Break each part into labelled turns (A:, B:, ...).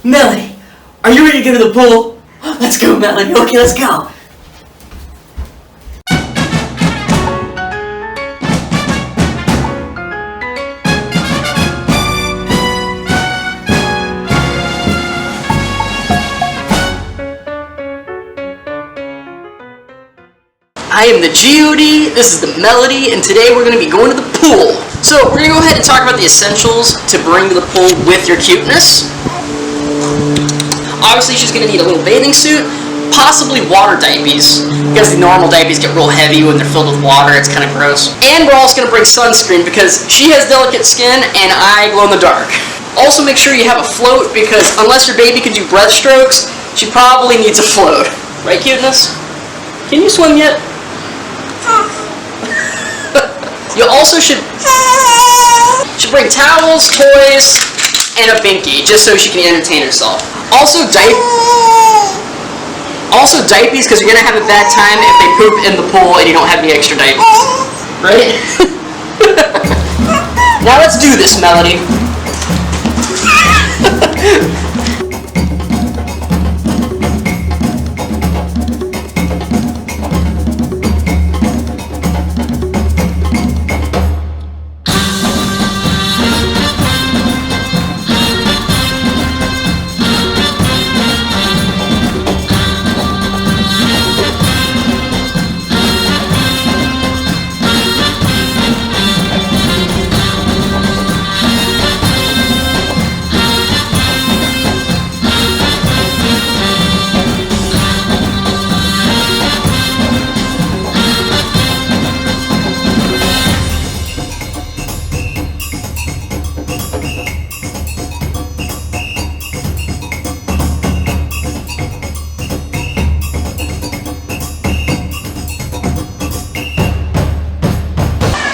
A: Melody, are you ready to go to the pool? Let's go, Melody. Okay, let's go. I am the G.O.D, this is the Melody, and today we're going to be going to the pool. So we're going to go ahead and talk about the essentials to bring to the pool with your cuteness. Obviously she's going to need a little bathing suit, possibly water diapers, because the normal diapers get real heavy when they're filled with water, it's kind of gross. And we're also going to bring sunscreen because she has delicate skin and I glow in the dark. Also make sure you have a float because unless your baby can do breaststrokes, she probably needs a float. Right, cuteness? Can you swim yet? You also should bring towels, toys, and a binky, just so she can entertain herself. Also diapers, because you're going to have a bad time if they poop in the pool and you don't have any extra diapers. Right? Now let's do this, Melody.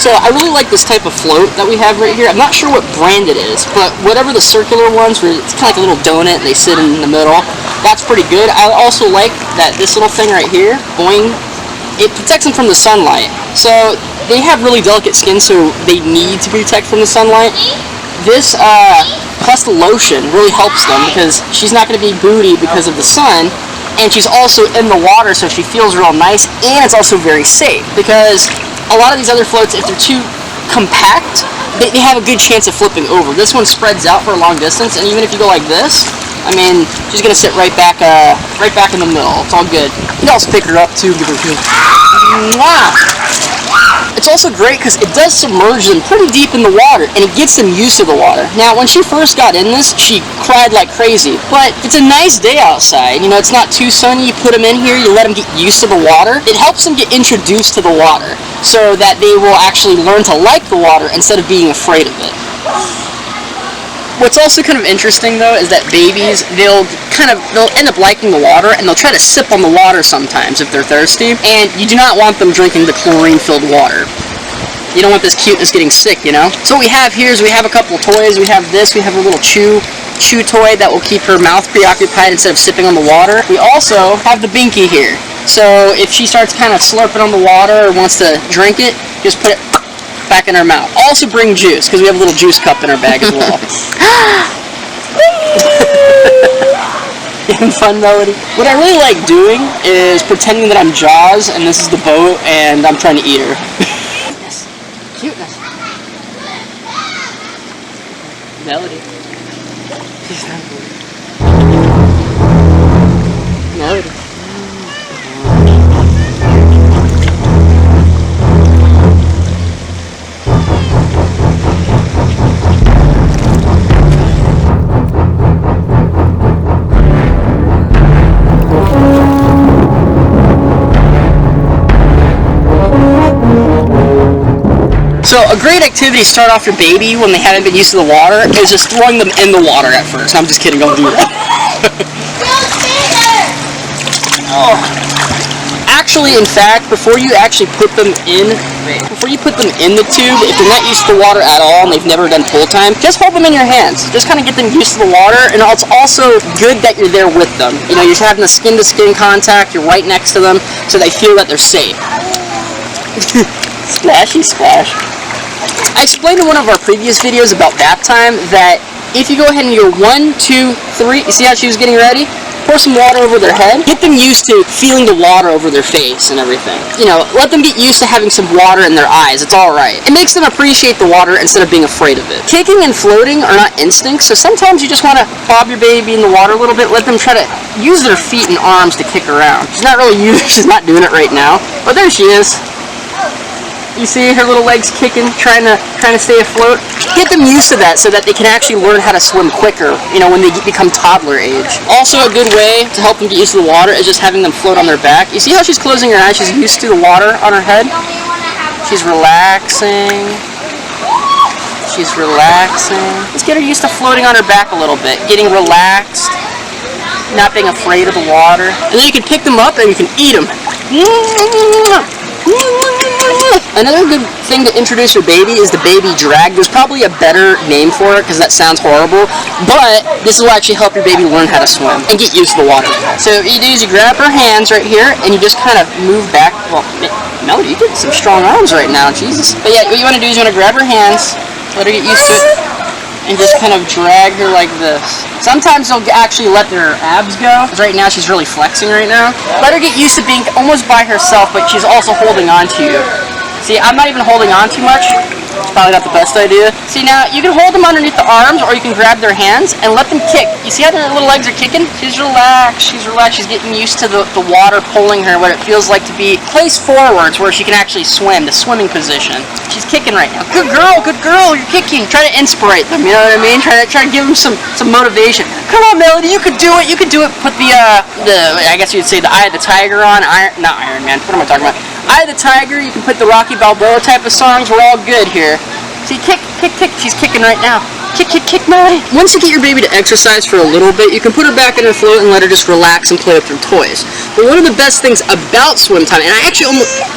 A: So I really like this type of float that we have right here. I'm not sure what brand it is, but whatever the circular ones where it's kind of like a little donut and they sit in the middle, that's pretty good. I also like that this little thing right here, boing, it protects them from the sunlight. So they have really delicate skin, so they need to be protected from the sunlight. This plus the lotion really helps them because she's not going to be booty because of the sun, and she's also in the water, so she feels real nice, and it's also very safe because a lot of these other floats, if they're too compact, they have a good chance of flipping over. This one spreads out for a long distance, and even if you go like this, I mean, she's gonna sit right back in the middle. It's all good. You can also pick her up too, give her a kiss. Mwah! It's also great because it does submerge them pretty deep in the water, and it gets them used to the water. Now, when she first got in this, she cried like crazy, but it's a nice day outside. You know, it's not too sunny. You put them in here, you let them get used to the water. It helps them get introduced to the water so that they will actually learn to like the water instead of being afraid of it. What's also kind of interesting though is that babies, they'll end up liking the water and they'll try to sip on the water sometimes if they're thirsty, and you do not want them drinking the chlorine-filled water. You don't want this cuteness getting sick, you know? So what we have here is we have a couple of toys. We have this, we have a little chew toy that will keep her mouth preoccupied instead of sipping on the water. We also have the binky here. So if she starts kind of slurping on the water or wants to drink it, just put it back in her mouth. Also bring juice, because we have a little juice cup in our bag as well. You having fun, Melody? What I really like doing is pretending that I'm Jaws and this is the boat and I'm trying to eat her. Yes. Cuteness. Melody. She's not good. Melody. So a great activity to start off your baby when they haven't been used to the water is just throwing them in the water at first. I'm just kidding, don't do that. Oh. Actually, in fact, before you put them in the tube, if they're not used to the water at all and they've never done pool time, just hold them in your hands. Just kind of get them used to the water, and it's also good that you're there with them. You know, you're having the skin-to-skin contact, you're right next to them, so they feel that they're safe. Splashy splash. I explained in one of our previous videos about bath time that if you go ahead and go 1, 2, 3, you see how she was getting ready? Pour some water over their head. Get them used to feeling the water over their face and everything. You know, let them get used to having some water in their eyes. It's alright. It makes them appreciate the water instead of being afraid of it. Kicking and floating are not instincts, so sometimes you just want to bob your baby in the water a little bit, let them try to use their feet and arms to kick around. She's not really using, she's not doing it right now, but there she is. You see her little legs kicking, trying to stay afloat. Get them used to that so that they can actually learn how to swim quicker, you know, when they become toddler age. Also, a good way to help them get used to the water is just having them float on their back. You see how she's closing her eyes? She's used to the water on her head. She's relaxing. She's relaxing. Let's get her used to floating on her back a little bit, getting relaxed, not being afraid of the water. And then you can pick them up and you can eat them. Another good thing to introduce your baby is the baby drag. There's probably a better name for it because that sounds horrible, but this will actually help your baby learn how to swim and get used to the water. So what you do is you grab her hands right here and you just kind of move back. Well, Melody, you get some strong arms right now, Jesus. But yeah, what you want to do is you want to grab her hands, let her get used to it, and just kind of drag her like this. Sometimes they'll actually let their abs go, because right now she's really flexing right now. Let her get used to being almost by herself, but she's also holding on to you. See, I'm not even holding on too much. It's probably not the best idea. See, now, you can hold them underneath the arms, or you can grab their hands and let them kick. You see how their little legs are kicking? She's relaxed, she's relaxed. She's getting used to the water pulling her, what it feels like to be placed forwards where she can actually swim, the swimming position. She's kicking right now. Good girl, you're kicking. Try to inspire them, you know what I mean? Try to give them some motivation. Come on, Melody, you could do it, you could do it. Put the I guess you'd say the Eye of the Tiger on. Not Iron Man, what am I talking about? Eye of the Tiger, you can put the Rocky Balboa type of songs. We're all good here. See, kick. She's kicking right now. Kick, Melody. Once you get your baby to exercise for a little bit, you can put her back in her float and let her just relax and play with her toys. But one of the best things about swim time, and I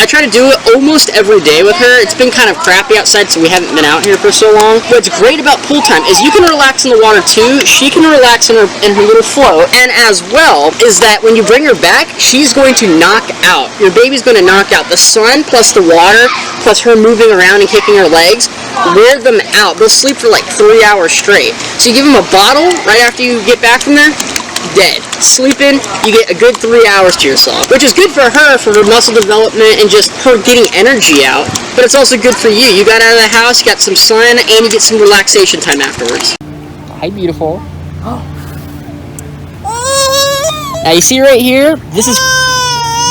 A: try to do it almost every day with her. It's been kind of crappy outside, so we haven't been out here for so long. What's great about pool time is you can relax in the water too. She can relax in her little float, and as well is that when you bring her back, she's going to knock out. Your baby's going to knock out. The sun plus the water plus her moving around and kicking her legs wear them out. They'll sleep for like 3 hours straight. So you give them a bottle right after you get back from there, dead. Sleeping, you get a good 3 hours to yourself, which is good for her, for her muscle development and just her getting energy out, but it's also good for you. You got out of the house, you got some sun, and you get some relaxation time afterwards. Hi, beautiful. Now you see right here,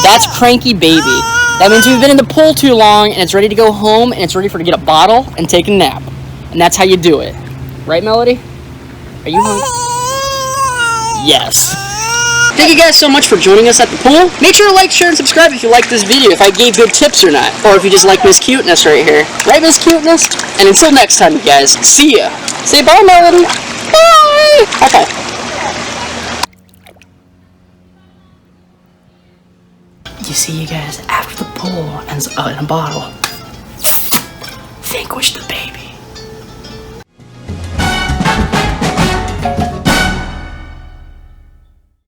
A: that's cranky baby. That means we've been in the pool too long and it's ready to go home and it's ready to get a bottle and take a nap. And that's how you do it. Right, Melody? Are you hungry? Yes. Thank you guys so much for joining us at the pool. Make sure to like, share, and subscribe if you like this video, if I gave good tips or not. Or if you just like Miss Cuteness right here. Right, Miss Cuteness? And until next time, you guys, see ya. Say bye, Melody. Bye. Okay. You see, you guys, after the pool and a bottle, vanquish the baby.